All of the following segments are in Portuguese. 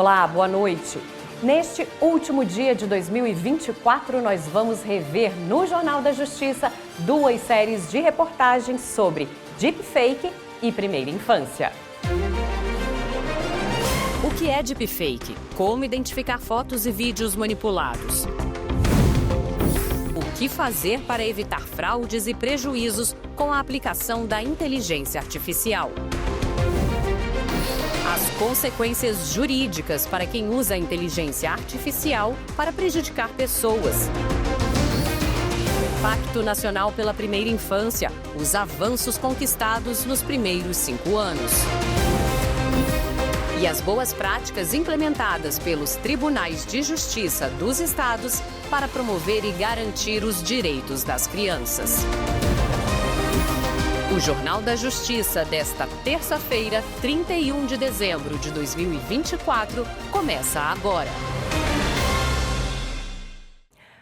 Olá, boa noite. Neste último dia de 2024, nós vamos rever no Jornal da Justiça 2 séries de reportagens sobre deepfake e primeira infância. O que é deepfake? Como identificar fotos e vídeos manipulados? O que fazer para evitar fraudes e prejuízos com a aplicação da inteligência artificial? As consequências jurídicas para quem usa a inteligência artificial para prejudicar pessoas. Pacto Nacional pela Primeira Infância, os avanços conquistados nos primeiros 5 anos. E as boas práticas implementadas pelos tribunais de justiça dos estados para promover e garantir os direitos das crianças. O Jornal da Justiça desta terça-feira, 31 de dezembro de 2024, começa agora.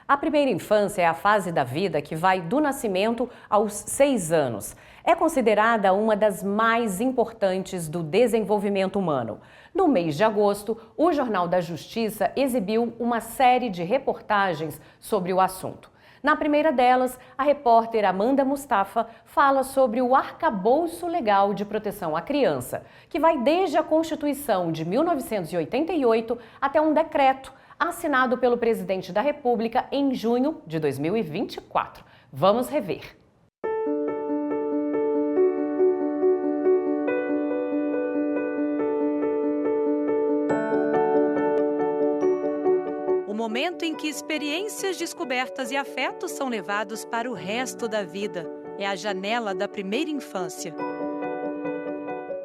A primeira infância é a fase da vida que vai do nascimento aos 6 anos. É considerada uma das mais importantes do desenvolvimento humano. No mês de agosto, o Jornal da Justiça exibiu uma série de reportagens sobre o assunto. Na primeira delas, a repórter Amanda Mustafa fala sobre o arcabouço legal de proteção à criança, que vai desde a Constituição de 1988 até um decreto assinado pelo presidente da República em junho de 2024. Vamos rever. O momento em que experiências descobertas e afetos são levados para o resto da vida. É a janela da primeira infância.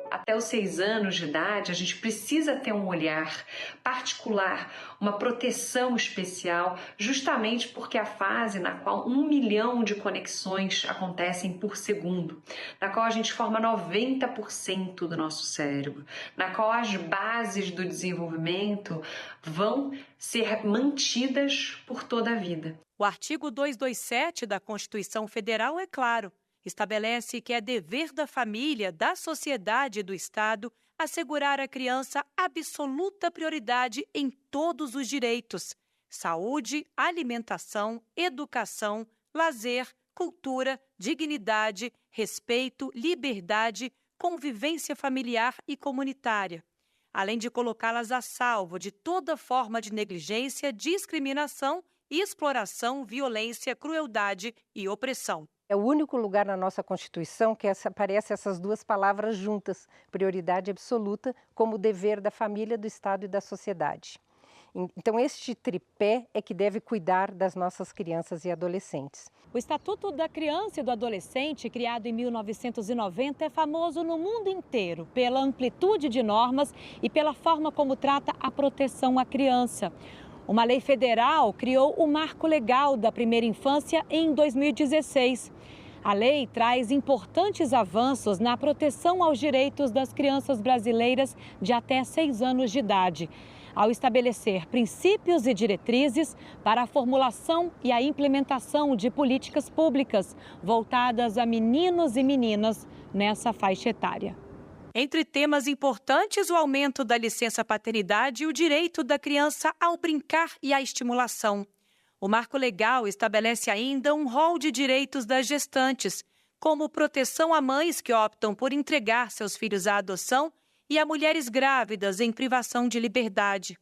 Até os 6 anos de idade, a gente precisa ter um olhar particular, uma proteção especial, justamente porque é a fase na qual 1 milhão de conexões acontecem por segundo, na qual a gente forma 90% do nosso cérebro, na qual as bases do desenvolvimento vão ser mantidas por toda a vida. O artigo 227 da Constituição Federal é claro. Estabelece que é dever da família, da sociedade e do Estado assegurar à criança absoluta prioridade em todos os direitos: saúde, alimentação, educação, lazer, cultura, dignidade, respeito, liberdade, convivência familiar e comunitária, além de colocá-las a salvo de toda forma de negligência, discriminação, exploração, violência, crueldade e opressão. É o único lugar na nossa Constituição que aparecem essas duas palavras juntas, prioridade absoluta, como dever da família, do Estado e da sociedade. Então, este tripé é que deve cuidar das nossas crianças e adolescentes. O Estatuto da Criança e do Adolescente, criado em 1990, é famoso no mundo inteiro pela amplitude de normas e pela forma como trata a proteção à criança. Uma lei federal criou o Marco Legal da Primeira Infância em 2016. A lei traz importantes avanços na proteção aos direitos das crianças brasileiras de até 6 anos de idade, ao estabelecer princípios e diretrizes para a formulação e a implementação de políticas públicas voltadas a meninos e meninas nessa faixa etária. Entre temas importantes, o aumento da licença paternidade e o direito da criança ao brincar e à estimulação. O Marco Legal estabelece ainda um rol de direitos das gestantes, como proteção a mães que optam por entregar seus filhos à adoção e a mulheres grávidas em privação de liberdade.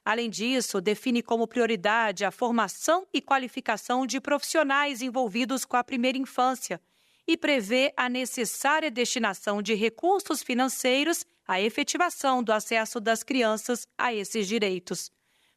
Além disso, define como prioridade a formação e qualificação de profissionais envolvidos com a primeira infância, e prevê a necessária destinação de recursos financeiros à efetivação do acesso das crianças a esses direitos.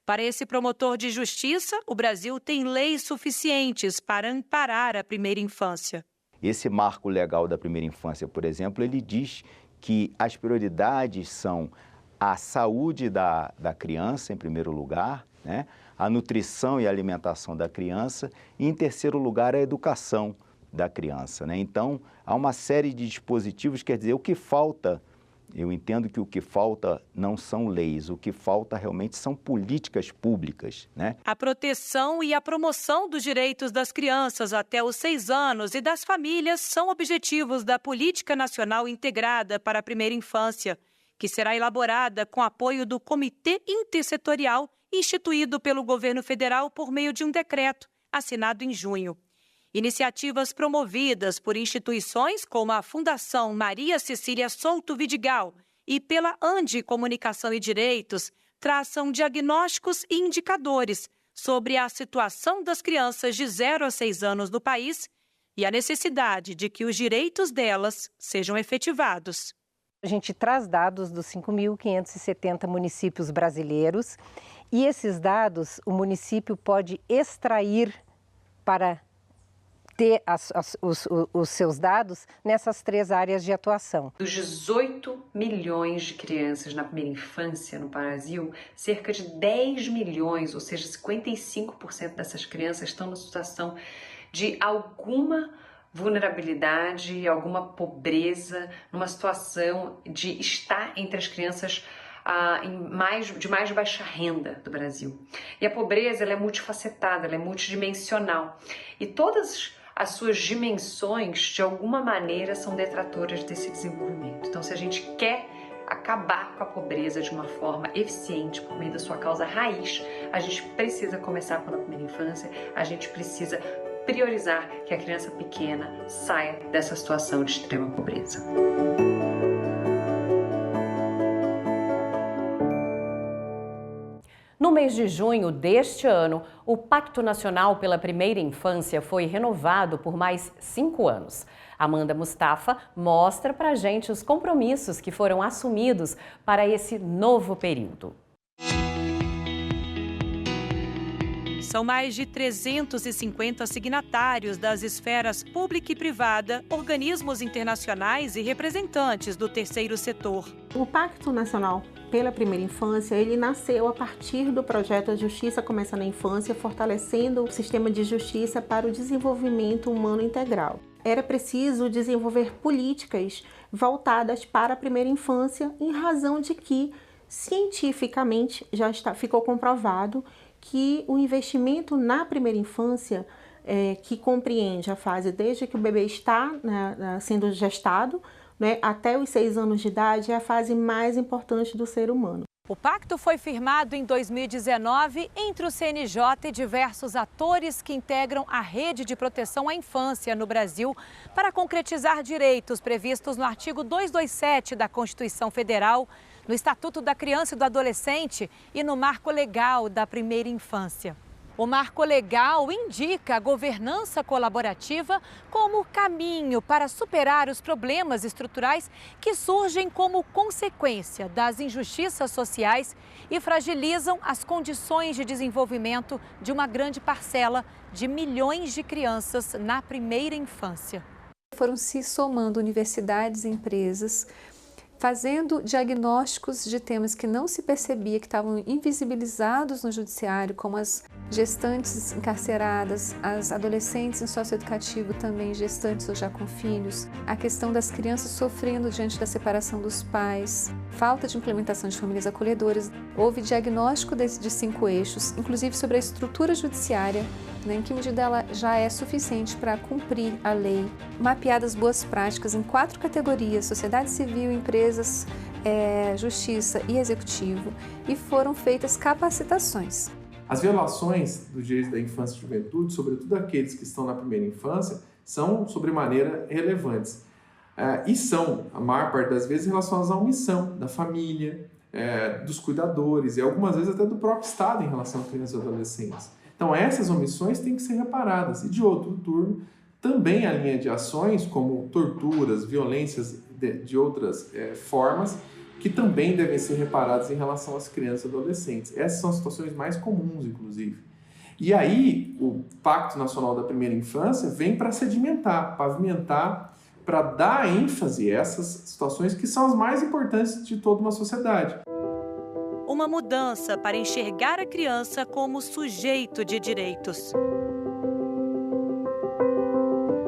Para esse promotor de justiça, o Brasil tem leis suficientes para amparar a primeira infância. Esse marco legal da primeira infância, por exemplo, ele diz que as prioridades são a saúde da criança, em primeiro lugar, né? A nutrição e alimentação da criança e, em terceiro lugar, a educação da criança, né? Então, há uma série de dispositivos, quer dizer, o que falta, eu entendo que o que falta não são leis, o que falta realmente são políticas públicas, né? A proteção e a promoção dos direitos das crianças até os 6 anos e das famílias são objetivos da Política Nacional Integrada para a Primeira Infância, que será elaborada com apoio do Comitê Intersetorial instituído pelo governo federal por meio de um decreto assinado em junho. Iniciativas promovidas por instituições como a Fundação Maria Cecília Souto Vidigal e pela ANDI Comunicação e Direitos traçam diagnósticos e indicadores sobre a situação das crianças de 0 a 6 anos no país e a necessidade de que os direitos delas sejam efetivados. A gente traz dados dos 5.570 municípios brasileiros e esses dados o município pode extrair para ter os seus dados nessas 3 áreas de atuação. Dos 18 milhões de crianças na primeira infância no Brasil, cerca de 10 milhões, ou seja, 55% dessas crianças estão na situação de alguma vulnerabilidade, alguma pobreza, numa situação de estar entre as crianças de mais baixa renda do Brasil. E a pobreza ela é multifacetada, ela é multidimensional. E todas as suas dimensões, de alguma maneira, são detratoras desse desenvolvimento. Então, se a gente quer acabar com a pobreza de uma forma eficiente por meio da sua causa raiz, a gente precisa começar pela primeira infância, a gente precisa priorizar que a criança pequena saia dessa situação de extrema pobreza. No mês de junho deste ano, o Pacto Nacional pela Primeira Infância foi renovado por mais 5 anos. Amanda Mustafa mostra pra gente os compromissos que foram assumidos para esse novo período. São mais de 350 signatários das esferas pública e privada, organismos internacionais e representantes do terceiro setor. O Pacto Nacional pela Primeira Infância, ele nasceu a partir do projeto Justiça Começa na Infância, fortalecendo o sistema de justiça para o desenvolvimento humano integral. Era preciso desenvolver políticas voltadas para a primeira infância, em razão de que, cientificamente, ficou comprovado que o investimento na primeira infância, que compreende a fase desde que o bebê está sendo gestado, até os 6 anos de idade, é a fase mais importante do ser humano. O pacto foi firmado em 2019 entre o CNJ e diversos atores que integram a rede de proteção à infância no Brasil para concretizar direitos previstos no artigo 227 da Constituição Federal, no Estatuto da Criança e do Adolescente e no Marco Legal da Primeira Infância. O Marco Legal indica a governança colaborativa como caminho para superar os problemas estruturais que surgem como consequência das injustiças sociais e fragilizam as condições de desenvolvimento de uma grande parcela de milhões de crianças na primeira infância. Foram se somando universidades e empresas, fazendo diagnósticos de temas que não se percebia, que estavam invisibilizados no judiciário, como as gestantes encarceradas, as adolescentes em socioeducativo também, gestantes ou já com filhos, a questão das crianças sofrendo diante da separação dos pais, falta de implementação de famílias acolhedoras. Houve diagnóstico de 5 eixos, inclusive sobre a estrutura judiciária, em que medida ela já é suficiente para cumprir a lei, mapeadas boas práticas em 4 categorias, sociedade civil, empresas, justiça e executivo, e foram feitas capacitações. As violações dos direitos da infância e juventude, sobretudo aqueles que estão na primeira infância, são sobremaneira relevantes. E são, a maior parte das vezes, relacionadas à omissão da família, dos cuidadores e algumas vezes até do próprio Estado em relação a crianças e adolescentes. Então essas omissões têm que ser reparadas. E de outro turno, também a linha de ações como torturas, violências de outras formas, que também devem ser reparadas em relação às crianças e adolescentes. Essas são as situações mais comuns, inclusive. E aí, o Pacto Nacional da Primeira Infância vem para sedimentar, pavimentar, para dar ênfase a essas situações que são as mais importantes de toda uma sociedade. Uma mudança para enxergar a criança como sujeito de direitos.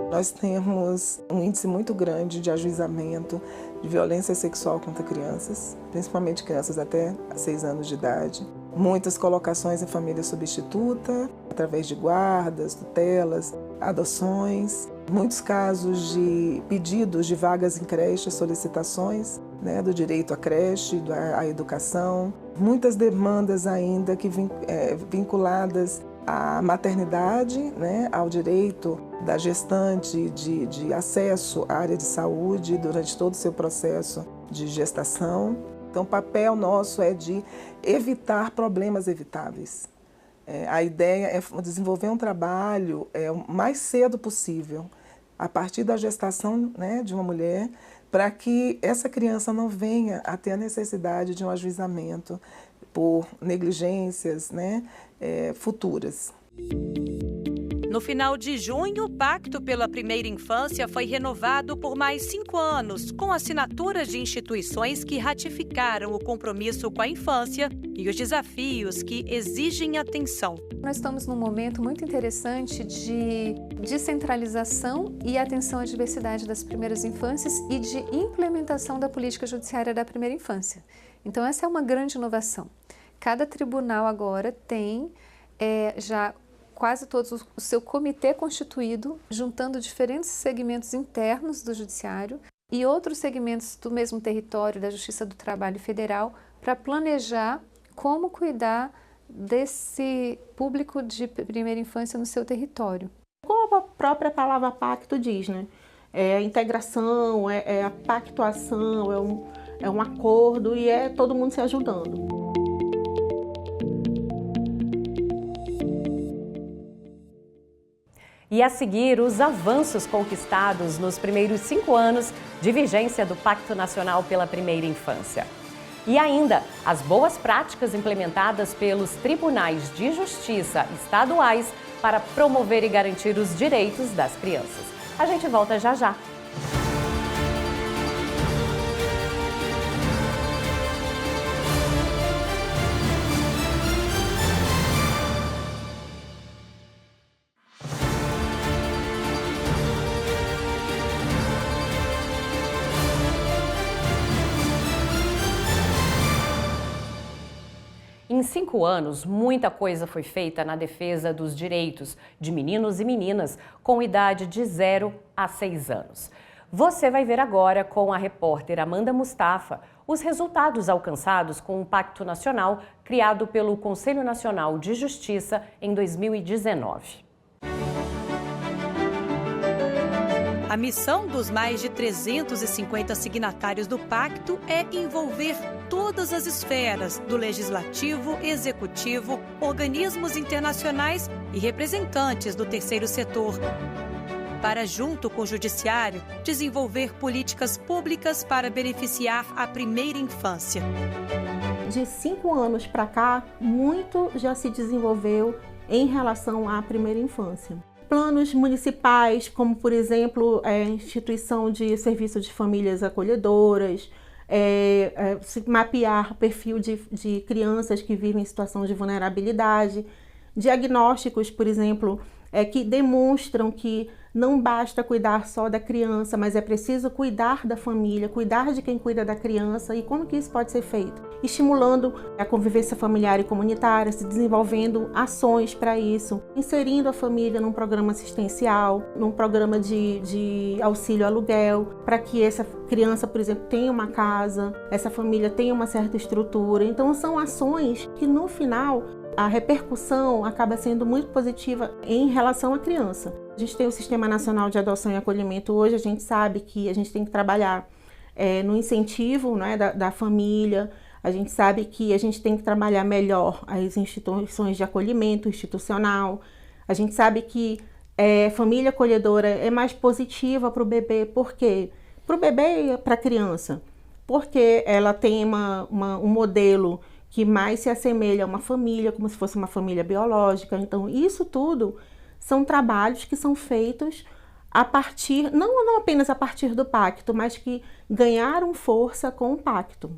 Nós temos um índice muito grande de ajuizamento de violência sexual contra crianças, principalmente crianças até 6 anos de idade. Muitas colocações em família substituta, através de guardas, tutelas, adoções. Muitos casos de pedidos de vagas em creches, solicitações, né, do direito à creche, à educação. Muitas demandas ainda que vinculadas à maternidade, né, ao direito da gestante de acesso à área de saúde durante todo o seu processo de gestação. Então, o papel nosso é de evitar problemas evitáveis. A ideia é desenvolver um trabalho o mais cedo possível, a partir da gestação, né, de uma mulher, para que essa criança não venha a ter a necessidade de um ajuizamento por negligências, né, futuras. No final de junho, o Pacto pela Primeira Infância foi renovado por mais 5 anos, com assinaturas de instituições que ratificaram o compromisso com a infância e os desafios que exigem atenção. Nós estamos num momento muito interessante de descentralização e atenção à diversidade das primeiras infâncias e de implementação da política judiciária da primeira infância. Então, essa é uma grande inovação. Cada tribunal agora tem já quase todos o seu comitê constituído, juntando diferentes segmentos internos do Judiciário e outros segmentos do mesmo território da Justiça do Trabalho Federal para planejar como cuidar desse público de primeira infância no seu território. Como a própria palavra pacto diz, né? É a integração, é a pactuação, é um acordo e é todo mundo se ajudando. E a seguir, os avanços conquistados nos primeiros 5 anos de vigência do Pacto Nacional pela Primeira Infância. E ainda, as boas práticas implementadas pelos tribunais de justiça estaduais para promover e garantir os direitos das crianças. A gente volta já já. Em 5 anos, muita coisa foi feita na defesa dos direitos de meninos e meninas com idade de 0 a 6 anos. Você vai ver agora com a repórter Amanda Mustafa os resultados alcançados com o Pacto Nacional criado pelo Conselho Nacional de Justiça em 2019. A missão dos mais de 350 signatários do pacto é envolver todas as esferas do legislativo, executivo, organismos internacionais e representantes do terceiro setor, para, junto com o judiciário, desenvolver políticas públicas para beneficiar a primeira infância. De 5 anos para cá, muito já se desenvolveu em relação à primeira infância. Planos municipais, como por exemplo a instituição de serviço de famílias acolhedoras, mapear o perfil de crianças que vivem em situação de vulnerabilidade, diagnósticos, por exemplo, que demonstram que não basta cuidar só da criança, mas é preciso cuidar da família, cuidar de quem cuida da criança e como que isso pode ser feito. Estimulando a convivência familiar e comunitária, se desenvolvendo ações para isso, inserindo a família num programa assistencial, num programa de auxílio aluguel, para que essa criança, por exemplo, tenha uma casa, essa família tenha uma certa estrutura. Então são ações que no final a repercussão acaba sendo muito positiva em relação à criança. A gente tem o Sistema Nacional de Adoção e Acolhimento hoje, a gente sabe que a gente tem que trabalhar no incentivo, né, da família, a gente sabe que a gente tem que trabalhar melhor as instituições de acolhimento institucional, a gente sabe que família acolhedora é mais positiva para o bebê, por quê? Para o bebê e para a criança, porque ela tem um modelo que mais se assemelha a uma família, como se fosse uma família biológica. Então, isso tudo são trabalhos que são feitos a partir, não apenas a partir do pacto, mas que ganharam força com o pacto.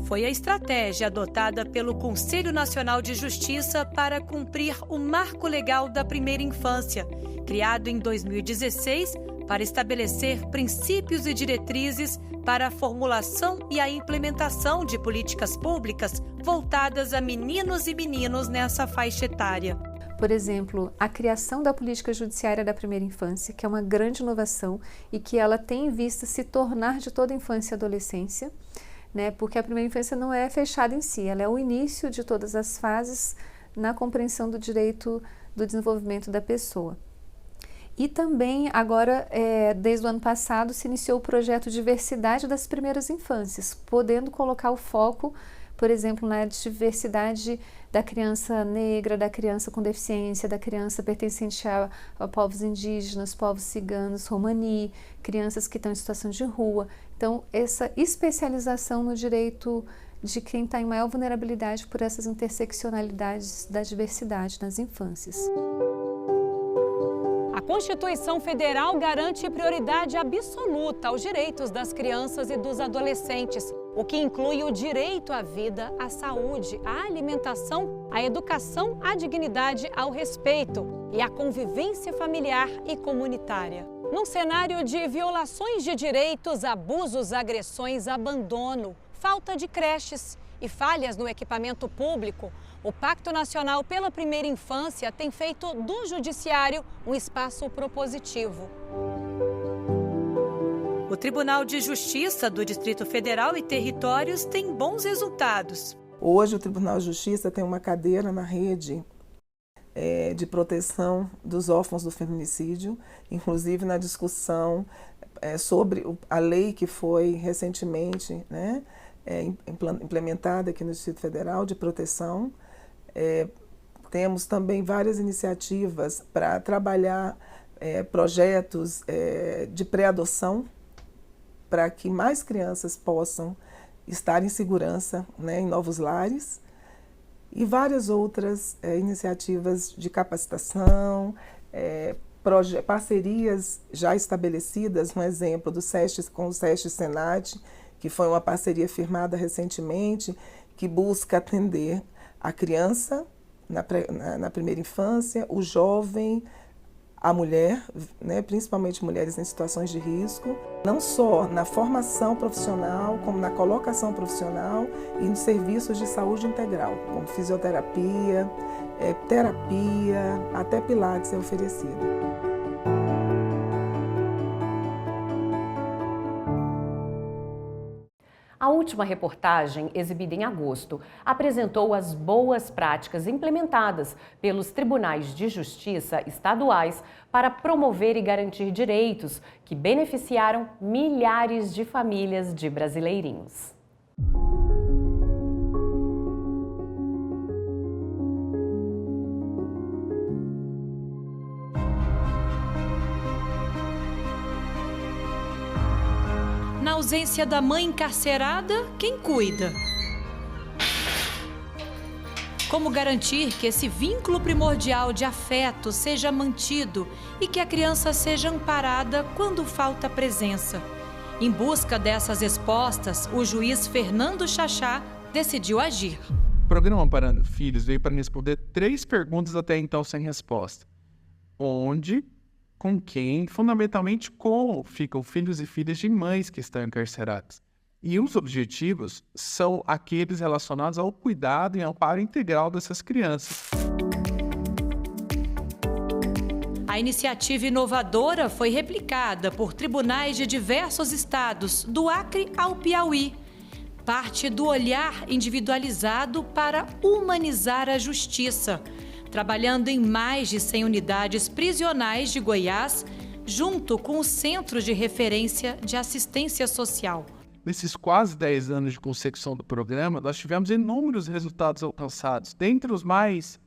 Foi a estratégia adotada pelo Conselho Nacional de Justiça para cumprir o Marco Legal da Primeira Infância, criado em 2016 para estabelecer princípios e diretrizes para a formulação e a implementação de políticas públicas voltadas a meninos e meninas nessa faixa etária. por exemplo, a criação da política judiciária da primeira infância, que é uma grande inovação e que ela tem em vista se tornar de toda a infância e adolescência, né? Porque a primeira infância não é fechada em si, ela é o início de todas as fases na compreensão do direito do desenvolvimento da pessoa. E também, agora, desde o ano passado, se iniciou o projeto Diversidade das Primeiras Infâncias, podendo colocar o foco, por exemplo, na diversidade da criança negra, da criança com deficiência, da criança pertencente a povos indígenas, povos ciganos, romani, crianças que estão em situação de rua. Então, essa especialização no direito de quem está em maior vulnerabilidade por essas interseccionalidades da diversidade nas infâncias. A Constituição Federal garante prioridade absoluta aos direitos das crianças e dos adolescentes, o que inclui o direito à vida, à saúde, à alimentação, à educação, à dignidade, ao respeito e à convivência familiar e comunitária. Num cenário de violações de direitos, abusos, agressões, abandono, falta de creches e falhas no equipamento público, o Pacto Nacional pela Primeira Infância tem feito do Judiciário um espaço propositivo. O Tribunal de Justiça do Distrito Federal e Territórios tem bons resultados. Hoje o Tribunal de Justiça tem uma cadeira na rede de proteção dos órfãos do feminicídio, inclusive na discussão sobre a lei que foi recentemente, né, implementada aqui no Distrito Federal de proteção. Temos também várias iniciativas para trabalhar projetos de pré-adoção para que mais crianças possam estar em segurança, né, em novos lares, e várias outras iniciativas de capacitação, parcerias já estabelecidas, um exemplo do SESC com o SESC Senat, que foi uma parceria firmada recentemente, que busca atender a criança na primeira infância, o jovem, a mulher, né, principalmente mulheres em situações de risco, não só na formação profissional, como na colocação profissional e nos serviços de saúde integral, como fisioterapia, terapia, até pilates é oferecido. A última reportagem, exibida em agosto, apresentou as boas práticas implementadas pelos tribunais de justiça estaduais para promover e garantir direitos que beneficiaram milhares de famílias de brasileirinhos. Na ausência da mãe encarcerada, quem cuida? Como garantir que esse vínculo primordial de afeto seja mantido e que a criança seja amparada quando falta presença? Em busca dessas respostas, o juiz Fernando Chachá decidiu agir. O programa Amparando Filhos veio para responder 3 perguntas até então sem resposta. Onde, com quem, fundamentalmente como ficam filhos e filhas de mães que estão encarceradas. E os objetivos são aqueles relacionados ao cuidado e amparo integral dessas crianças. A iniciativa inovadora foi replicada por tribunais de diversos estados, do Acre ao Piauí. Parte do olhar individualizado para humanizar a justiça, trabalhando em mais de 100 unidades prisionais de Goiás, junto com o Centro de Referência de Assistência Social. Nesses quase 10 anos de consecução do programa, nós tivemos inúmeros resultados alcançados, dentre os mais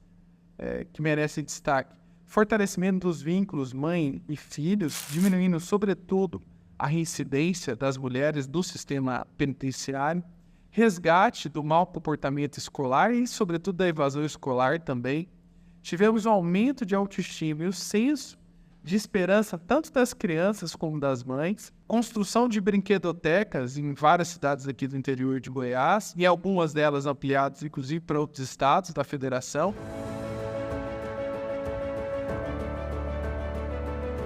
que merecem destaque. Fortalecimento dos vínculos mãe e filhos, diminuindo, sobretudo, a reincidência das mulheres do sistema penitenciário, resgate do mau comportamento escolar e, sobretudo, da evasão escolar também. Tivemos um aumento de autoestima e o senso de esperança tanto das crianças como das mães, construção de brinquedotecas em várias cidades aqui do interior de Goiás e algumas delas ampliadas, inclusive, para outros estados da federação.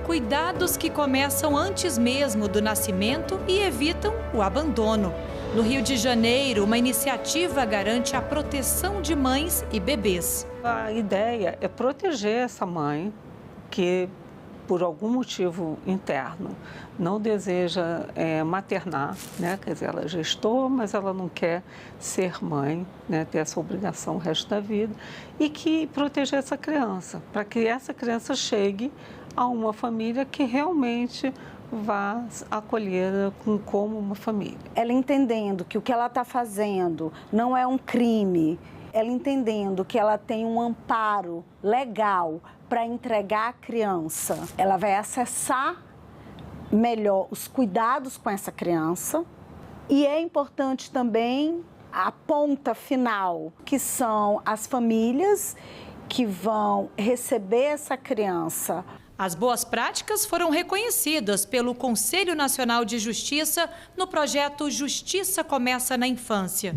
Cuidados que começam antes mesmo do nascimento e evitam o abandono. No Rio de Janeiro, uma iniciativa garante a proteção de mães e bebês. A ideia é proteger essa mãe que, por algum motivo interno, não deseja maternar, né? Quer dizer, ela gestou, mas ela não quer ser mãe, né? Ter essa obrigação o resto da vida, e que proteger essa criança, para que essa criança chegue a uma família que realmente vá acolhê-la como uma família. Ela entendendo que o que ela está fazendo não é um crime, ela entendendo que ela tem um amparo legal para entregar a criança, ela vai acessar melhor os cuidados com essa criança. E é importante também a ponta final, que são as famílias que vão receber essa criança. As boas práticas foram reconhecidas pelo Conselho Nacional de Justiça no projeto Justiça Começa na Infância.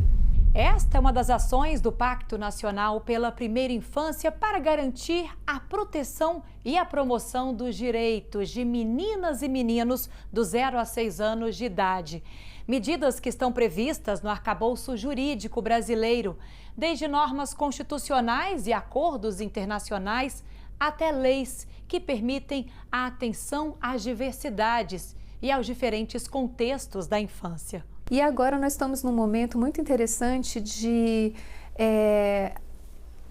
Esta é uma das ações do Pacto Nacional pela Primeira Infância para garantir a proteção e a promoção dos direitos de meninas e meninos do 0 a 6 anos de idade. Medidas que estão previstas no arcabouço jurídico brasileiro, desde normas constitucionais e acordos internacionais até leis que permitem a atenção às diversidades e aos diferentes contextos da infância. E agora nós estamos num momento muito interessante de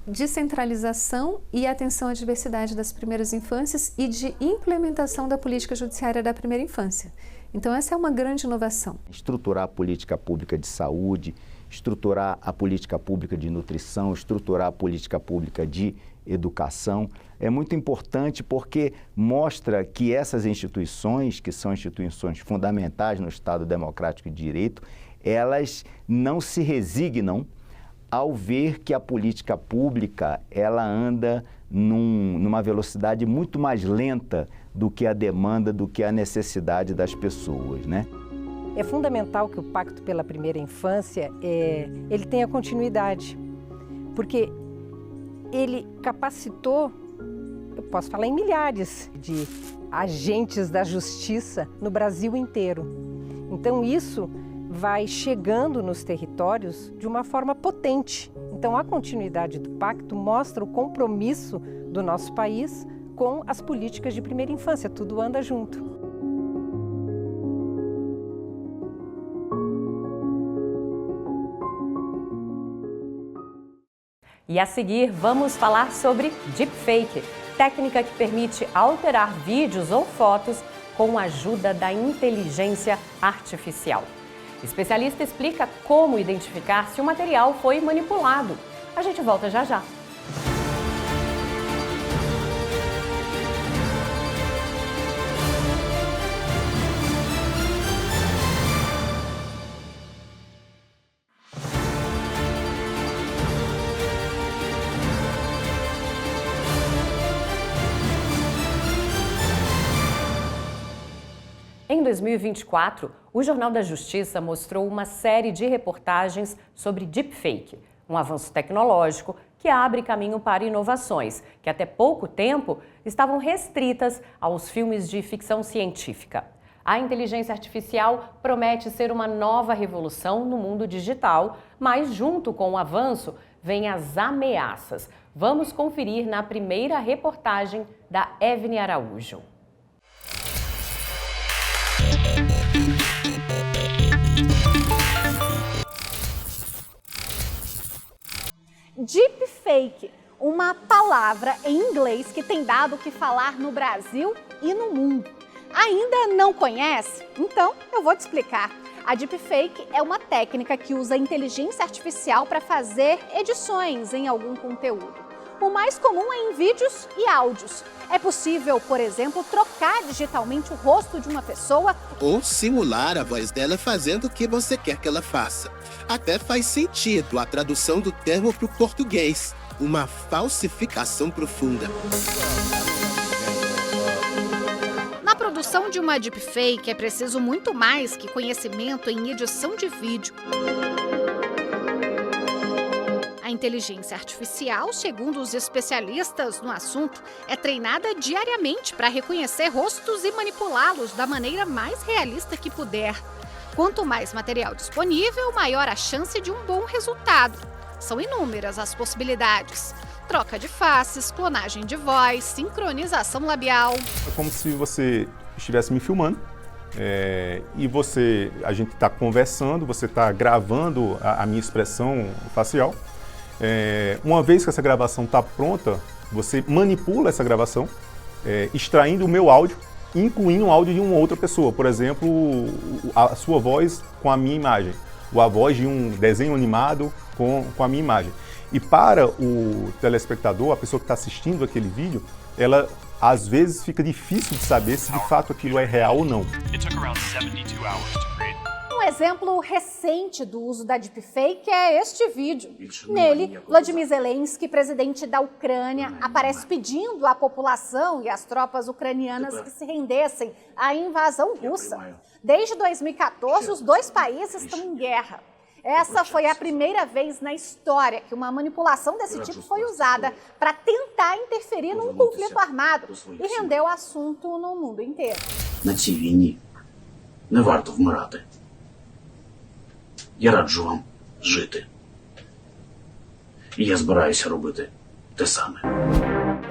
descentralização e atenção à diversidade das primeiras infâncias e de implementação da política judiciária da primeira infância. Então essa é uma grande inovação. Estruturar a política pública de saúde, estruturar a política pública de nutrição, estruturar a política pública de educação. É muito importante porque mostra que essas instituições, que são instituições fundamentais no Estado Democrático de Direito, elas não se resignam ao ver que a política pública ela anda numa velocidade muito mais lenta do que a demanda, do que a necessidade das pessoas, né? É fundamental que o Pacto pela Primeira Infância ele tenha continuidade, porque ele capacitou, eu posso falar em milhares de agentes da justiça no Brasil inteiro. Então isso vai chegando nos territórios de uma forma potente. Então a continuidade do pacto mostra o compromisso do nosso país com as políticas de primeira infância, tudo anda junto. E a seguir, vamos falar sobre deepfake, técnica que permite alterar vídeos ou fotos com a ajuda da inteligência artificial. O especialista explica como identificar se o material foi manipulado. A gente volta já já. Em 2024, o Jornal da Justiça mostrou uma série de reportagens sobre deepfake, um avanço tecnológico que abre caminho para inovações que até pouco tempo estavam restritas aos filmes de ficção científica. A inteligência artificial promete ser uma nova revolução no mundo digital, mas junto com o avanço vêm as ameaças. Vamos conferir na primeira reportagem da Evne Araújo. Deepfake, uma palavra em inglês que tem dado o que falar no Brasil e no mundo. Ainda não conhece? Então eu vou te explicar. A deepfake é uma técnica que usa inteligência artificial para fazer edições em algum conteúdo. O mais comum é em vídeos e áudios. É possível, por exemplo, trocar digitalmente o rosto de uma pessoa ou simular a voz dela fazendo o que você quer que ela faça. Até faz sentido a tradução do termo para o português, uma falsificação profunda. Na produção de uma deepfake é preciso muito mais que conhecimento em edição de vídeo. A inteligência artificial, segundo os especialistas no assunto, é treinada diariamente para reconhecer rostos e manipulá-los da maneira mais realista que puder. Quanto mais material disponível, maior a chance de um bom resultado. São inúmeras as possibilidades. Troca de faces, clonagem de voz, sincronização labial. É como se você estivesse me filmando e a gente está conversando, você está gravando a minha expressão facial. Uma vez que essa gravação está pronta, você manipula essa gravação, extraindo o meu áudio, incluindo o áudio de uma outra pessoa. Por exemplo, a sua voz com a minha imagem, ou a voz de um desenho animado com a minha imagem. E para o telespectador, a pessoa que está assistindo aquele vídeo, ela às vezes fica difícil de saber se de fato aquilo é real ou não. Um exemplo recente do uso da deepfake é este vídeo. Nele, Vladimir Zelensky, presidente da Ucrânia, aparece pedindo à população e às tropas ucranianas que se rendessem à invasão russa. Desde 2014, os dois países estão em guerra. Essa foi a primeira vez na história que uma manipulação desse tipo foi usada para tentar interferir num conflito armado e render o assunto no mundo inteiro. На цій війні не варто вмирати. Я раджу вам жити. І я збираюся робити те саме.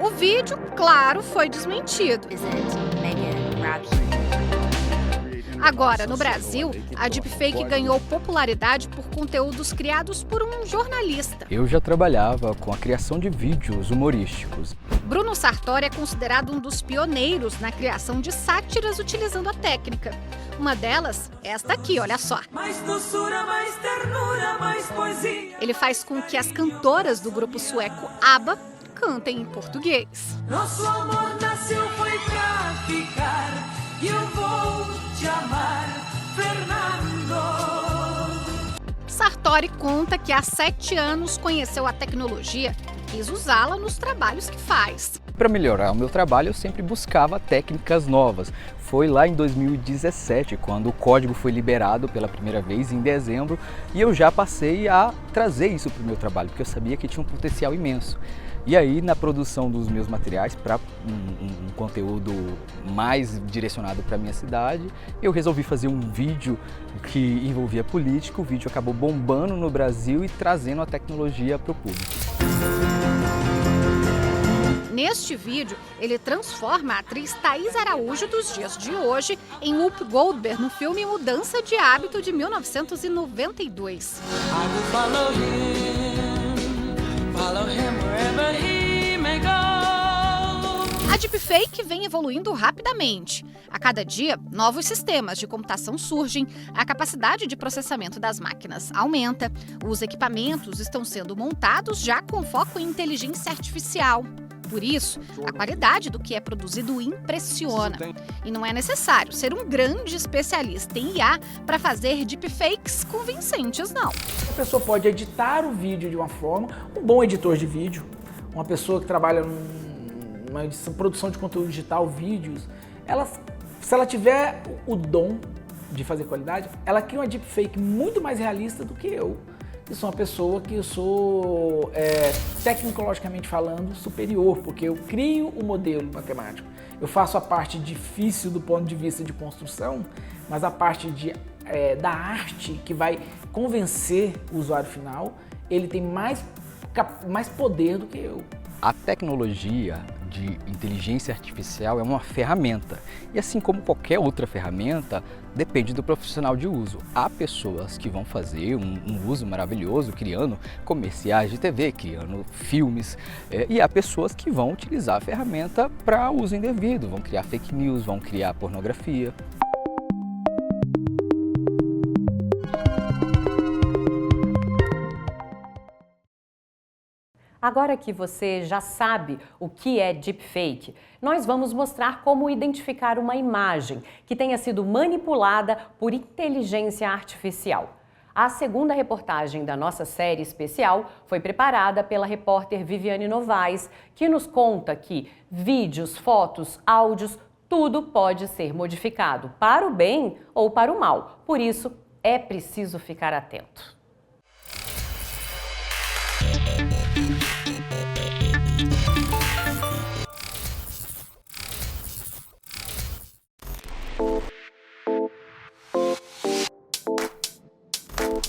O vídeo, claro, foi desmentido. Agora, no Brasil, a deepfake ganhou popularidade por conteúdos criados por um jornalista. Eu já trabalhava com a criação de vídeos humorísticos. Bruno Sartori é considerado um dos pioneiros na criação de sátiras utilizando a técnica. Uma delas é esta aqui, olha só. Mais doçura, mais ternura, mais poesia. Ele faz com que as cantoras do grupo sueco ABBA cantem em português. Nosso amor nasceu foi pra ficar e eu vou te amar, Fernando. Sartori conta que há 7 anos conheceu a tecnologia e quis usá-la nos trabalhos que faz. Para melhorar o meu trabalho, eu sempre buscava técnicas novas. Foi lá em 2017, quando o código foi liberado pela primeira vez, em dezembro, e eu já passei a trazer isso para o meu trabalho, porque eu sabia que tinha um potencial imenso. E aí, na produção dos meus materiais, para um conteúdo mais direcionado para a minha cidade, eu resolvi fazer um vídeo que envolvia política. O vídeo acabou bombando no Brasil e trazendo a tecnologia para o público. Neste vídeo, ele transforma a atriz Thaís Araújo dos dias de hoje em Whoopi Goldberg no filme Mudança de Hábito de 1992. A deepfake vem evoluindo rapidamente. A cada dia, novos sistemas de computação surgem, a capacidade de processamento das máquinas aumenta, os equipamentos estão sendo montados já com foco em inteligência artificial. Por isso, a qualidade do que é produzido impressiona. E não é necessário ser um grande especialista em IA para fazer deepfakes convincentes, não. A pessoa pode editar o vídeo de uma forma, um bom editor de vídeo, uma pessoa que trabalha numa produção de conteúdo digital, vídeos, se ela tiver o dom de fazer qualidade, ela cria uma deepfake muito mais realista do que eu. Eu sou uma pessoa que eu sou, tecnologicamente falando, superior, porque eu crio o modelo matemático. Eu faço a parte difícil do ponto de vista de construção, mas a parte da arte que vai convencer o usuário final, ele tem mais poder do que eu. A tecnologia de inteligência artificial é uma ferramenta e, assim como qualquer outra ferramenta, depende do profissional de uso. Há pessoas que vão fazer um uso maravilhoso criando comerciais de TV, criando filmes, e há pessoas que vão utilizar a ferramenta para uso indevido, vão criar fake news, vão criar pornografia. Agora que você já sabe o que é deepfake, nós vamos mostrar como identificar uma imagem que tenha sido manipulada por inteligência artificial. A segunda reportagem da nossa série especial foi preparada pela repórter Viviane Novaes, que nos conta que vídeos, fotos, áudios, tudo pode ser modificado para o bem ou para o mal. Por isso, é preciso ficar atento.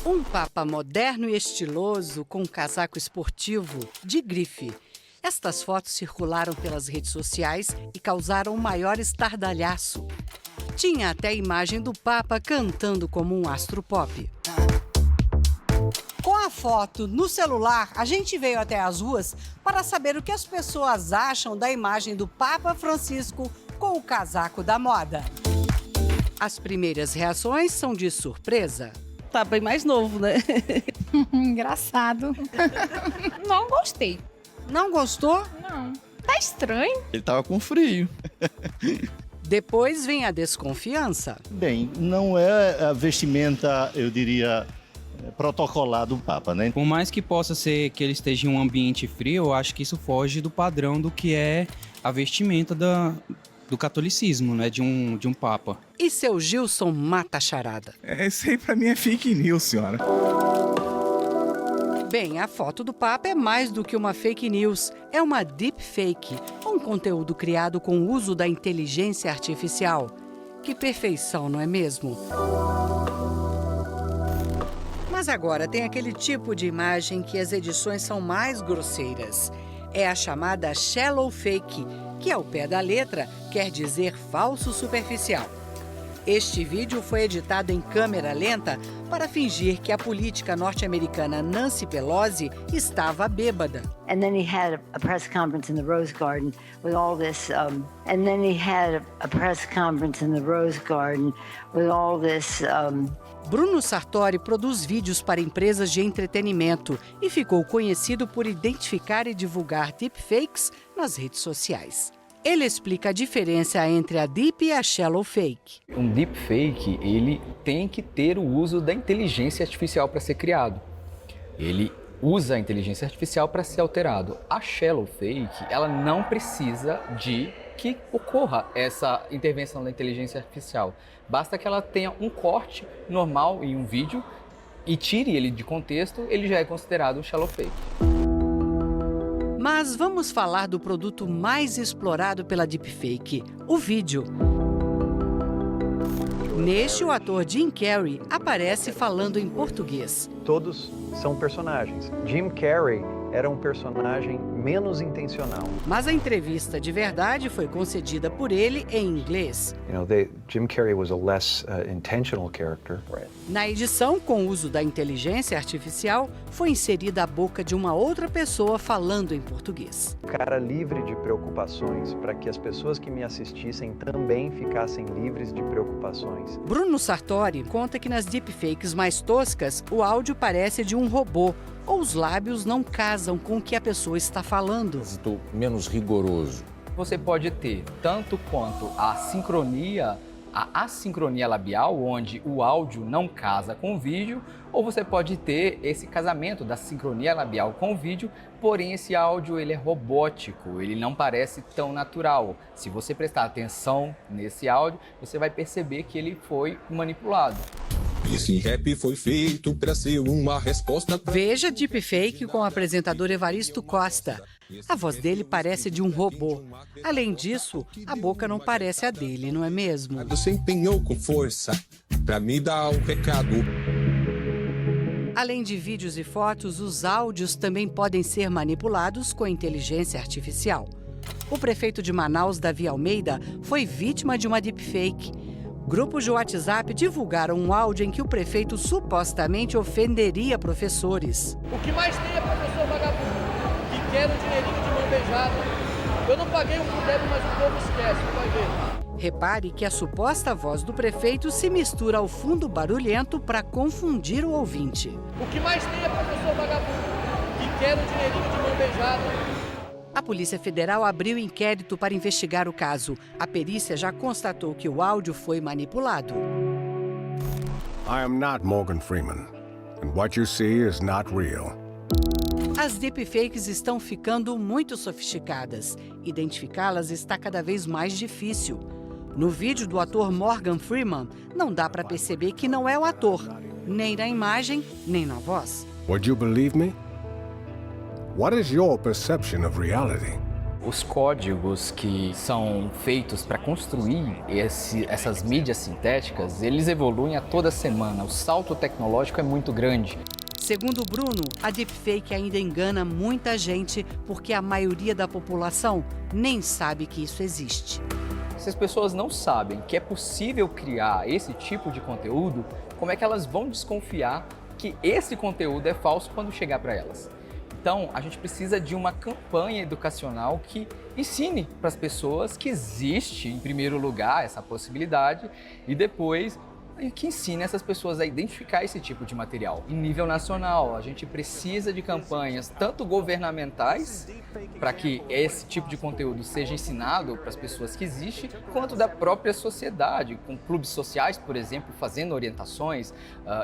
Um Papa moderno e estiloso, com um casaco esportivo de grife. Estas fotos circularam pelas redes sociais e causaram o maior estardalhaço. Tinha até a imagem do Papa cantando como um astro pop. Com a foto no celular, a gente veio até as ruas para saber o que as pessoas acham da imagem do Papa Francisco com o casaco da moda. As primeiras reações são de surpresa. Tá bem mais novo, né? Engraçado. Não gostei. Não gostou? Não. Tá estranho. Ele tava com frio. Depois vem a desconfiança. Bem, não é a vestimenta, eu diria, protocolar do Papa, né? Por mais que possa ser que ele esteja em um ambiente frio, eu acho que isso foge do padrão do que é a vestimenta do catolicismo, né? De um Papa. E seu Gilson mata a charada. Isso aí pra mim é fake news, senhora. Bem, a foto do Papa é mais do que uma fake news. É uma deepfake, um conteúdo criado com o uso da inteligência artificial. Que perfeição, não é mesmo? Mas agora tem aquele tipo de imagem que as edições são mais grosseiras. É a chamada shallow fake, que ao pé da letra quer dizer falso superficial. Este vídeo foi editado em câmera lenta para fingir que a política norte-americana Nancy Pelosi estava bêbada. And then he had a press conference in the Rose Garden with all this Bruno Sartori produz vídeos para empresas de entretenimento e ficou conhecido por identificar e divulgar deepfakes nas redes sociais. Ele explica a diferença entre a deep e a shallow fake. Um deepfake, ele tem que ter o uso da inteligência artificial para ser criado. Ele usa a inteligência artificial para ser alterado. A shallow fake, ela não precisa de que ocorra essa intervenção da inteligência artificial. Basta que ela tenha um corte normal em um vídeo e tire ele de contexto, ele já é considerado um shallow fake. Mas vamos falar do produto mais explorado pela deepfake, o vídeo. Neste, o ator Jim Carrey aparece falando em português. Todos são personagens. Jim Carrey era um personagem menos intencional. Mas a entrevista de verdade foi concedida por ele em inglês. Jim Carrey was a less intentional character. Na edição, com o uso da inteligência artificial, foi inserida a boca de uma outra pessoa falando em português. Cara livre de preocupações, para que as pessoas que me assistissem também ficassem livres de preocupações. Bruno Sartori conta que nas deepfakes mais toscas, o áudio parece de um robô, ou os lábios não casam com o que a pessoa está falando. Estou menos rigoroso. Você pode ter tanto quanto a assincronia labial, onde o áudio não casa com o vídeo, ou você pode ter esse casamento da sincronia labial com o vídeo, porém esse áudio ele é robótico, ele não parece tão natural. Se você prestar atenção nesse áudio, você vai perceber que ele foi manipulado. Esse rap foi feito para ser uma resposta. Veja deepfake com o apresentador Evaristo Costa. A voz dele parece de um robô. Além disso, a boca não parece a dele, não é mesmo? Você empenhou com força para me dar um recado. Além de vídeos e fotos, os áudios também podem ser manipulados com inteligência artificial. O prefeito de Manaus, Davi Almeida, foi vítima de uma deepfake. Grupos de WhatsApp divulgaram um áudio em que o prefeito supostamente ofenderia professores. O que mais tem é professor vagabundo, que quer o dinheirinho de mão beijada. Eu não paguei o que deve, mas o povo esquece, não vai ver. Repare que a suposta voz do prefeito se mistura ao fundo barulhento para confundir o ouvinte. O que mais tem é professor vagabundo, que quer o dinheirinho de mão beijada. A Polícia Federal abriu inquérito para investigar o caso. A perícia já constatou que o áudio foi manipulado. I am not Morgan Freeman, and what you see is not real. As deepfakes estão ficando muito sofisticadas. Identificá-las está cada vez mais difícil. No vídeo do ator Morgan Freeman, não dá para perceber que não é o ator, nem na imagem, nem na voz. Would you believe me? What is your perception of reality? Os códigos que são feitos para construir essas mídias sintéticas, eles evoluem a toda semana. O salto tecnológico é muito grande. Segundo o Bruno, a deepfake ainda engana muita gente porque a maioria da população nem sabe que isso existe. Se as pessoas não sabem que é possível criar esse tipo de conteúdo, como é que elas vão desconfiar que esse conteúdo é falso quando chegar para elas? Então, a gente precisa de uma campanha educacional que ensine para as pessoas que existe, em primeiro lugar, essa possibilidade e depois que ensine essas pessoas a identificar esse tipo de material. Em nível nacional, a gente precisa de campanhas tanto governamentais para que esse tipo de conteúdo seja ensinado para as pessoas que existe, quanto da própria sociedade, com clubes sociais, por exemplo, fazendo orientações,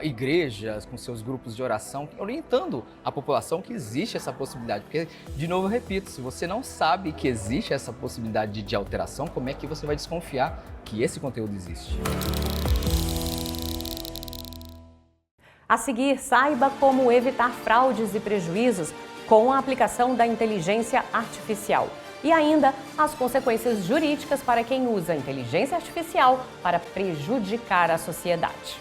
igrejas com seus grupos de oração, orientando a população que existe essa possibilidade. Porque, de novo, eu repito, se você não sabe que existe essa possibilidade de alteração, como é que você vai desconfiar que esse conteúdo existe? A seguir, saiba como evitar fraudes e prejuízos com a aplicação da inteligência artificial. E ainda, as consequências jurídicas para quem usa a inteligência artificial para prejudicar a sociedade.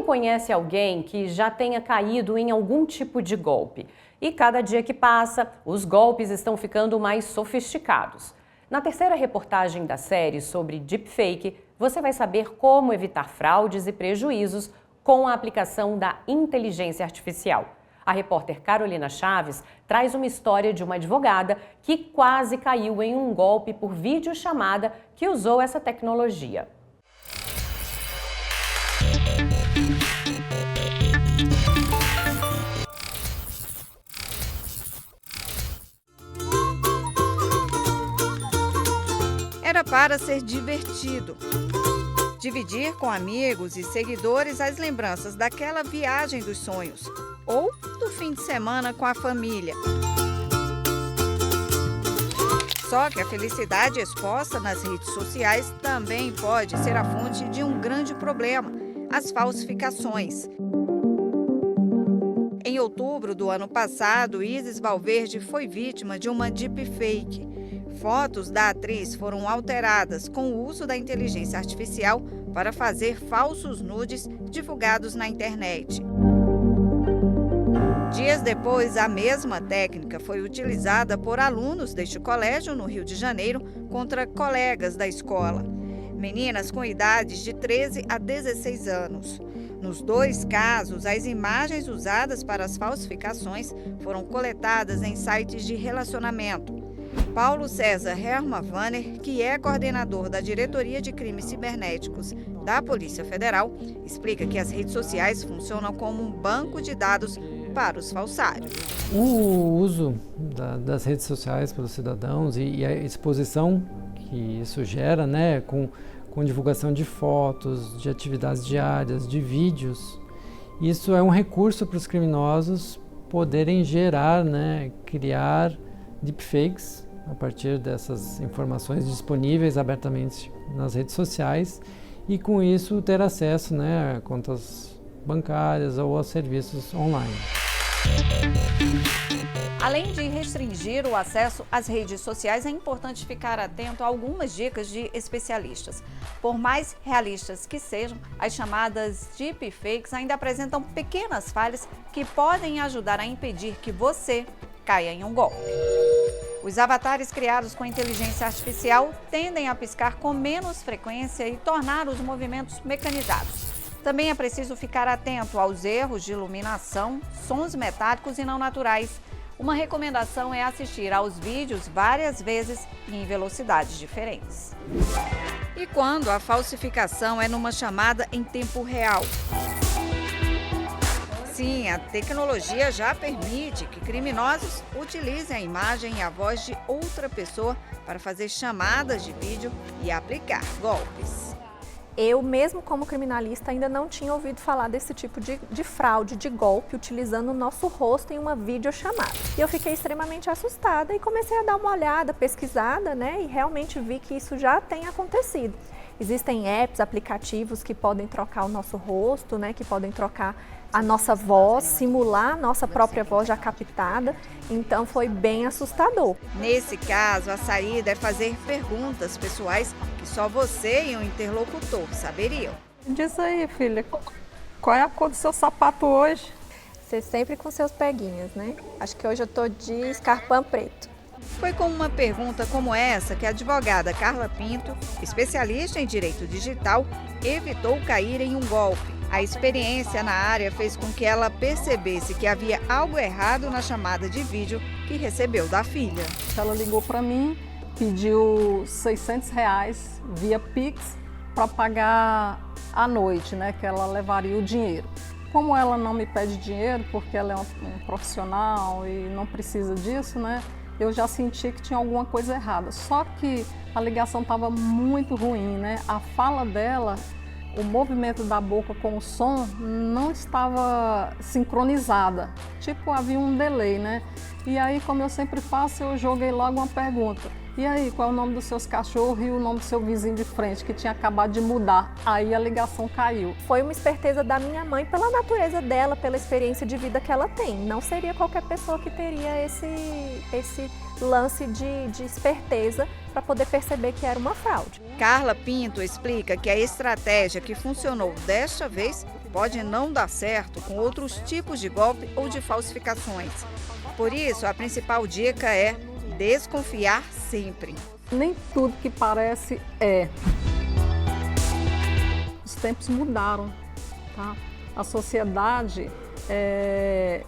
Conhece alguém que já tenha caído em algum tipo de golpe. E cada dia que passa, os golpes estão ficando mais sofisticados. Na terceira reportagem da série sobre deepfake, você vai saber como evitar fraudes e prejuízos com a aplicação da inteligência artificial. A repórter Carolina Chaves traz uma história de uma advogada que quase caiu em um golpe por videochamada que usou essa tecnologia. Era para ser divertido. Dividir com amigos e seguidores as lembranças daquela viagem dos sonhos ou do fim de semana com a família. Só que a felicidade exposta nas redes sociais também pode ser a fonte de um grande problema: as falsificações. Em outubro do ano passado, Isis Valverde foi vítima de uma deepfake. Fotos da atriz foram alteradas com o uso da inteligência artificial para fazer falsos nudes divulgados na internet. Dias depois, a mesma técnica foi utilizada por alunos deste colégio no Rio de Janeiro contra colegas da escola. Meninas com idades de 13 a 16 anos. Nos dois casos, as imagens usadas para as falsificações foram coletadas em sites de relacionamento. Paulo César Hermann, que é coordenador da Diretoria de Crimes Cibernéticos da Polícia Federal, explica que as redes sociais funcionam como um banco de dados para os falsários. O uso das redes sociais pelos cidadãos e a exposição que isso gera, né, com divulgação de fotos, de atividades diárias, de vídeos, isso é um recurso para os criminosos poderem gerar, né, criar deepfakes a partir dessas informações disponíveis abertamente nas redes sociais e com isso ter acesso, né, a contas bancárias ou a serviços online. Além de restringir o acesso às redes sociais, é importante ficar atento a algumas dicas de especialistas. Por mais realistas que sejam, as chamadas deepfakes ainda apresentam pequenas falhas que podem ajudar a impedir que você caia em um golpe. Os avatares criados com inteligência artificial tendem a piscar com menos frequência e tornar os movimentos mecanizados. Também é preciso ficar atento aos erros de iluminação, sons metálicos e não naturais. Uma recomendação é assistir aos vídeos várias vezes e em velocidades diferentes. E quando a falsificação é numa chamada em tempo real? Sim, a tecnologia já permite que criminosos utilizem a imagem e a voz de outra pessoa para fazer chamadas de vídeo e aplicar golpes. Eu, mesmo como criminalista, ainda não tinha ouvido falar desse tipo de fraude, de golpe, utilizando o nosso rosto em uma videochamada. E eu fiquei extremamente assustada e comecei a dar uma olhada, pesquisada, né? E realmente vi que isso já tem acontecido. Existem apps, aplicativos que podem trocar o nosso rosto, né? Que podem trocar a nossa voz, simular a nossa própria voz já captada. Então foi bem assustador. Nesse caso, a saída é fazer perguntas pessoais que só você e o interlocutor saberiam. Diz aí, filha, qual é a cor do seu sapato hoje? Você sempre com seus peguinhas, né? Acho que hoje eu tô de escarpão preto. Foi com uma pergunta como essa que a advogada Carla Pinto, especialista em direito digital, evitou cair em um golpe. A experiência na área fez com que ela percebesse que havia algo errado na chamada de vídeo que recebeu da filha. Ela ligou para mim, pediu R$600 via Pix para pagar à noite, né, que ela levaria o dinheiro. Como ela não me pede dinheiro, porque ela é um profissional e não precisa disso, né, eu já senti que tinha alguma coisa errada. Só que a ligação estava muito ruim, né? A fala dela, o movimento da boca com o som não estava sincronizada. Tipo, havia um delay, né? E aí, como eu sempre faço, eu joguei logo uma pergunta. E aí, qual é o nome dos seus cachorros e o nome do seu vizinho de frente, que tinha acabado de mudar? Aí a ligação caiu. Foi uma esperteza da minha mãe, pela natureza dela, pela experiência de vida que ela tem. Não seria qualquer pessoa que teria esse lance de esperteza para poder perceber que era uma fraude. Carla Pinto explica que a estratégia que funcionou desta vez pode não dar certo com outros tipos de golpe ou de falsificações. Por isso, a principal dica é desconfiar sempre. Nem tudo que parece é. Os tempos mudaram, tá? A sociedade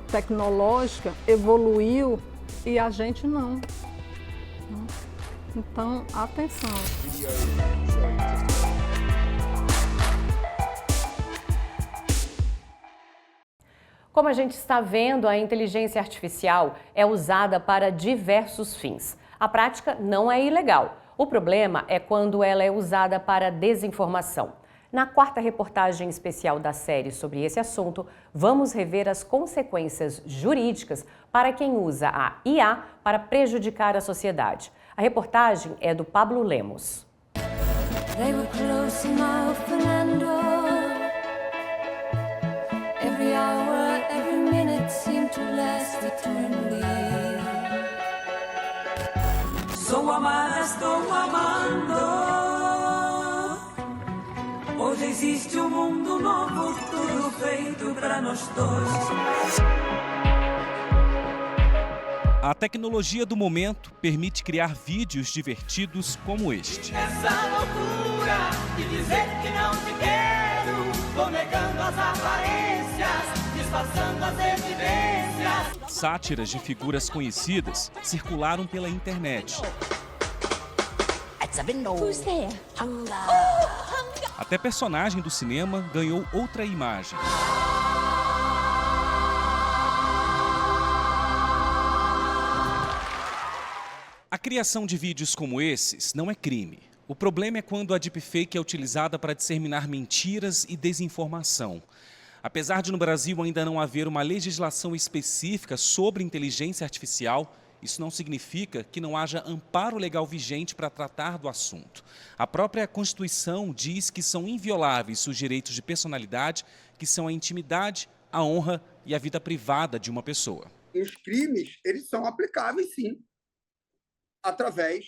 tecnológica evoluiu e a gente não. Então, atenção. Como a gente está vendo, a inteligência artificial é usada para diversos fins. A prática não é ilegal. O problema é quando ela é usada para desinformação. Na quarta reportagem especial da série sobre esse assunto, vamos rever as consequências jurídicas para quem usa a IA para prejudicar a sociedade. A reportagem é do Pablo Lemos. Sou amada, estou amando. Hoje existe um mundo novo, tudo feito para nós dois. A tecnologia do momento permite criar vídeos divertidos como este. Essa loucura de dizer que não te quero, vou negando as aparências, disfarçando as evidências. Sátiras de figuras conhecidas circularam pela internet. Até personagem do cinema ganhou outra imagem. A criação de vídeos como esses não é crime. O problema é quando a deepfake é utilizada para disseminar mentiras e desinformação. Apesar de no Brasil ainda não haver uma legislação específica sobre inteligência artificial, isso não significa que não haja amparo legal vigente para tratar do assunto. A própria Constituição diz que são invioláveis os direitos de personalidade, que são a intimidade, a honra e a vida privada de uma pessoa. Os crimes, eles são aplicáveis, sim, através,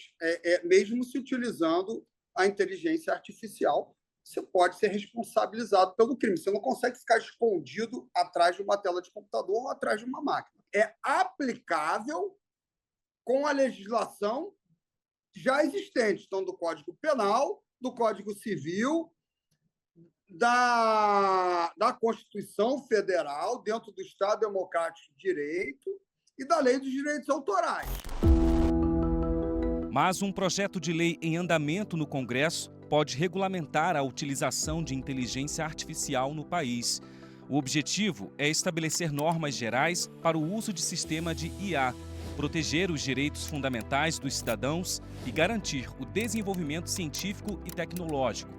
mesmo se utilizando a inteligência artificial, você pode ser responsabilizado pelo crime. Você não consegue ficar escondido atrás de uma tela de computador ou atrás de uma máquina. É aplicável com a legislação já existente, então do Código Penal, do Código Civil, da Constituição Federal, dentro do Estado Democrático de Direito e da Lei dos Direitos Autorais. Mas um projeto de lei em andamento no Congresso pode regulamentar a utilização de inteligência artificial no país. O objetivo é estabelecer normas gerais para o uso de sistema de IA, proteger os direitos fundamentais dos cidadãos e garantir o desenvolvimento científico e tecnológico.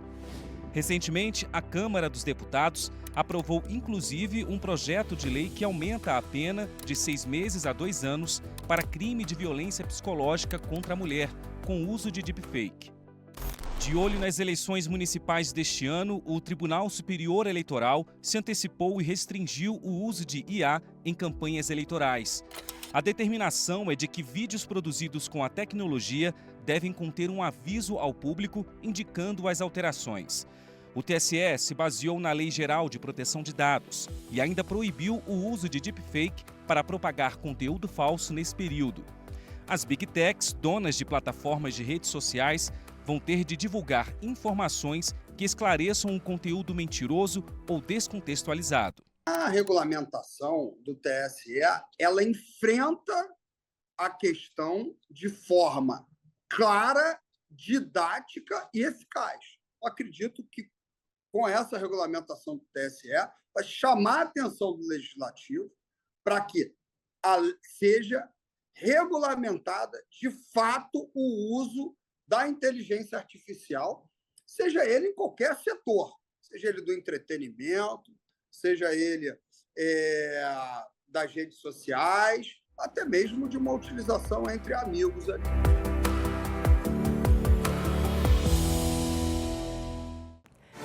Recentemente, a Câmara dos Deputados aprovou inclusive um projeto de lei que aumenta a pena de 6 meses a 2 anos para crime de violência psicológica contra a mulher, com uso de deepfake. De olho nas eleições municipais deste ano, o Tribunal Superior Eleitoral se antecipou e restringiu o uso de IA em campanhas eleitorais. A determinação é de que vídeos produzidos com a tecnologia devem conter um aviso ao público indicando as alterações. O TSE se baseou na Lei Geral de Proteção de Dados e ainda proibiu o uso de deepfake para propagar conteúdo falso nesse período. As Big Techs, donas de plataformas de redes sociais, vão ter de divulgar informações que esclareçam um conteúdo mentiroso ou descontextualizado. A regulamentação do TSE, ela enfrenta a questão de forma clara, didática e eficaz. Eu acredito que com essa regulamentação do TSE, vai chamar a atenção do Legislativo para que seja regulamentada, de fato, o uso da inteligência artificial, seja ele em qualquer setor, seja ele do entretenimento, seja ele das redes sociais, até mesmo de uma utilização entre amigos ali.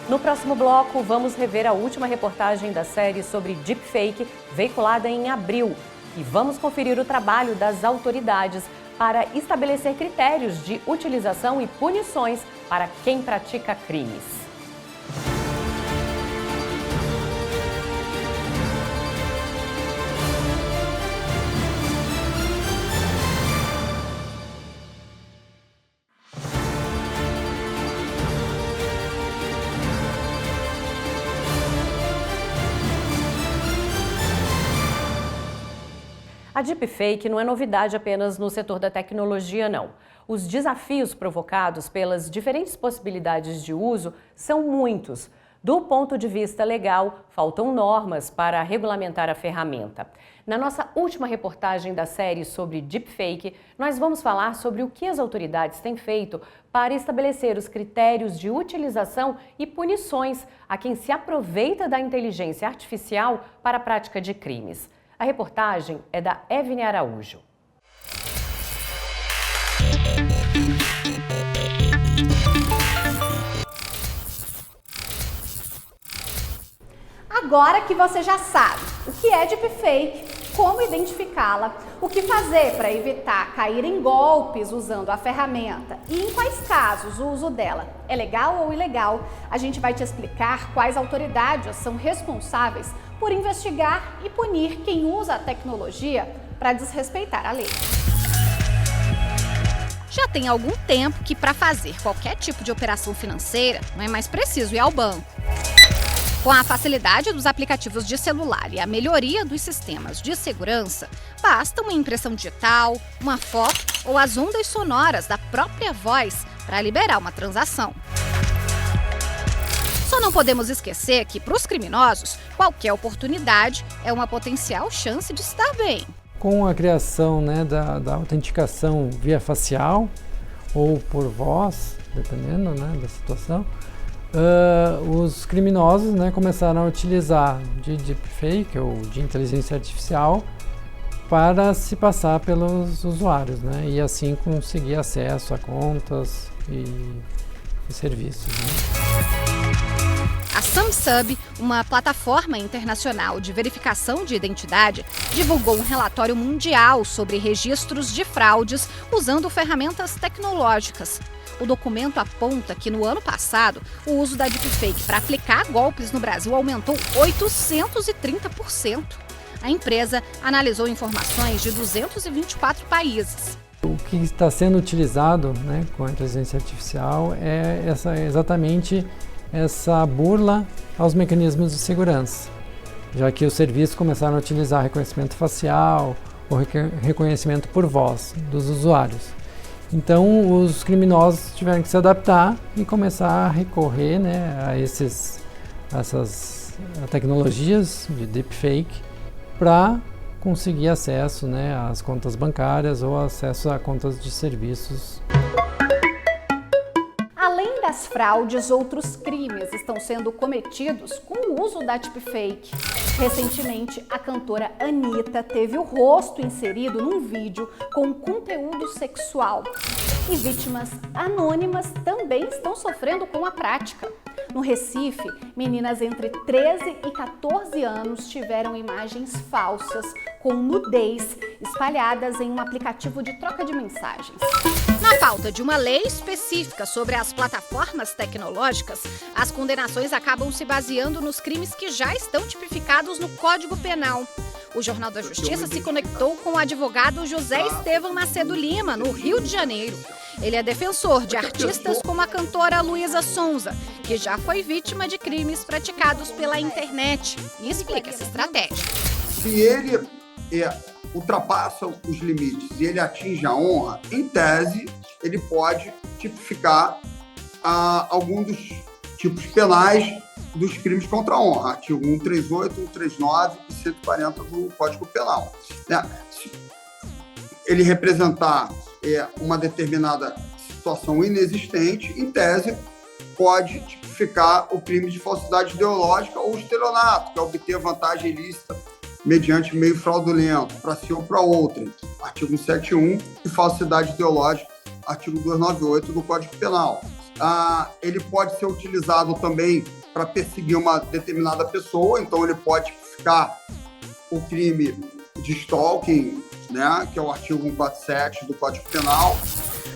No próximo bloco, vamos rever a última reportagem da série sobre deepfake, veiculada em abril. E vamos conferir o trabalho das autoridades para estabelecer critérios de utilização e punições para quem pratica crimes. A deepfake não é novidade apenas no setor da tecnologia, não. Os desafios provocados pelas diferentes possibilidades de uso são muitos. Do ponto de vista legal, faltam normas para regulamentar a ferramenta. Na nossa última reportagem da série sobre deepfake, nós vamos falar sobre o que as autoridades têm feito para estabelecer os critérios de utilização e punições a quem se aproveita da inteligência artificial para a prática de crimes. A reportagem é da Evne Araújo. Agora que você já sabe o que é deepfake, como identificá-la, o que fazer para evitar cair em golpes usando a ferramenta e em quais casos o uso dela é legal ou ilegal, a gente vai te explicar quais autoridades são responsáveis por investigar e punir quem usa a tecnologia para desrespeitar a lei. Já tem algum tempo que para fazer qualquer tipo de operação financeira não é mais preciso ir ao banco. Com a facilidade dos aplicativos de celular e a melhoria dos sistemas de segurança, basta uma impressão digital, uma foto ou as ondas sonoras da própria voz para liberar uma transação. Só não podemos esquecer que, para os criminosos, qualquer oportunidade é uma potencial chance de se dar bem. Com a criação da autenticação via facial ou por voz, dependendo da situação, os criminosos começaram a utilizar de deepfake ou de inteligência artificial para se passar pelos usuários, e assim conseguir acesso a contas e serviços. A SamSub, uma plataforma internacional de verificação de identidade, divulgou um relatório mundial sobre registros de fraudes usando ferramentas tecnológicas. O documento aponta que no ano passado, o uso da deepfake para aplicar golpes no Brasil aumentou 830%. A empresa analisou informações de 224 países. O que está sendo utilizado com a inteligência artificial é exatamente essa burla aos mecanismos de segurança, já que os serviços começaram a utilizar reconhecimento facial ou reconhecimento por voz dos usuários. Então, os criminosos tiveram que se adaptar e começar a recorrer a essas tecnologias de deepfake para conseguir acesso às contas bancárias ou acesso a contas de serviços. Além da das fraudes, outros crimes estão sendo cometidos com o uso da deepfake. Recentemente, a cantora Anitta teve o rosto inserido num vídeo com conteúdo sexual. E vítimas anônimas também estão sofrendo com a prática. No Recife, meninas entre 13 e 14 anos tiveram imagens falsas com nudez espalhadas em um aplicativo de troca de mensagens. Na falta de uma lei específica sobre as plataformas tecnológicas, as condenações acabam se baseando nos crimes que já estão tipificados no Código Penal. O Jornal da Justiça se conectou com o advogado José Estevam Macedo Lima, no Rio de Janeiro. Ele é defensor de artistas como a cantora Luísa Sonza, que já foi vítima de crimes praticados pela internet, e explica essa estratégia. Se ele ultrapassa os limites e ele atinge a honra, em tese, ele pode tipificar algum dos tipos penais dos crimes contra a honra, artigo 138, 139 e 140 do Código Penal. Se ele representar uma determinada situação inexistente, em tese, pode tipificar o crime de falsidade ideológica ou estelionato, que é obter vantagem ilícita mediante meio fraudulento, para si ou para outrem, artigo 171, e falsidade ideológica, artigo 298 do Código Penal. Ele pode ser utilizado também para perseguir uma determinada pessoa, então ele pode tipificar o crime de stalking, né, que é o artigo 147 do Código Penal.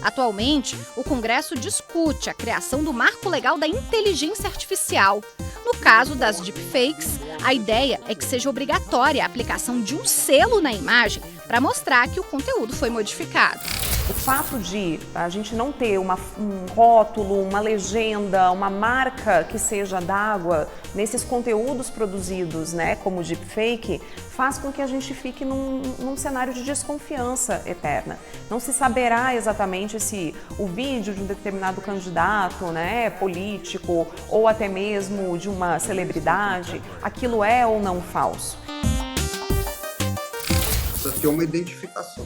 Atualmente, o Congresso discute a criação do marco legal da inteligência artificial. No caso das deepfakes, a ideia é que seja obrigatória a aplicação de um selo na imagem para mostrar que o conteúdo foi modificado. O fato de a gente não ter um rótulo, uma legenda, uma marca que seja d'água nesses conteúdos produzidos, né, como deepfake, faz com que a gente fique num cenário de desconfiança eterna. Não se saberá exatamente se o vídeo de um determinado candidato, né, político ou até mesmo de uma celebridade, aquilo é ou não falso. Precisa ter uma identificação.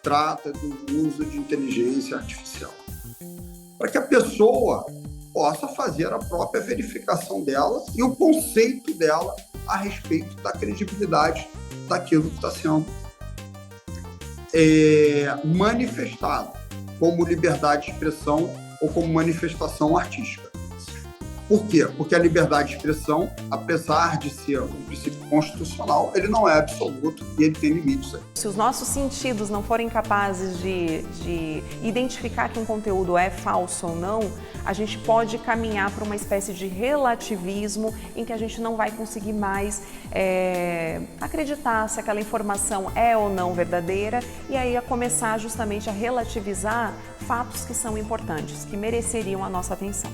Trata do uso de inteligência artificial, para que a pessoa possa fazer a própria verificação dela e o conceito dela a respeito da credibilidade daquilo que está sendo manifestado como liberdade de expressão ou como manifestação artística. Por quê? Porque a liberdade de expressão, apesar de ser um princípio constitucional, ele não é absoluto e ele tem limites. Se os nossos sentidos não forem capazes de identificar que um conteúdo é falso ou não, a gente pode caminhar para uma espécie de relativismo em que a gente não vai conseguir mais acreditar se aquela informação é ou não verdadeira e aí a começar justamente a relativizar fatos que são importantes, que mereceriam a nossa atenção.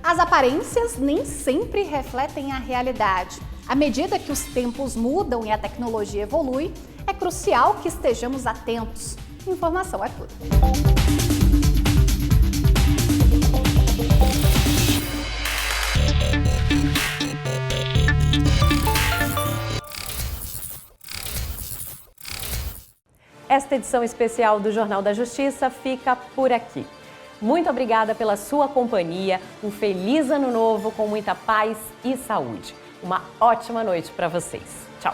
As aparências nem sempre refletem a realidade. À medida que os tempos mudam e a tecnologia evolui, é crucial que estejamos atentos. Informação é tudo. Esta edição especial do Jornal da Justiça fica por aqui. Muito obrigada pela sua companhia, um feliz ano novo com muita paz e saúde. Uma ótima noite para vocês. Tchau!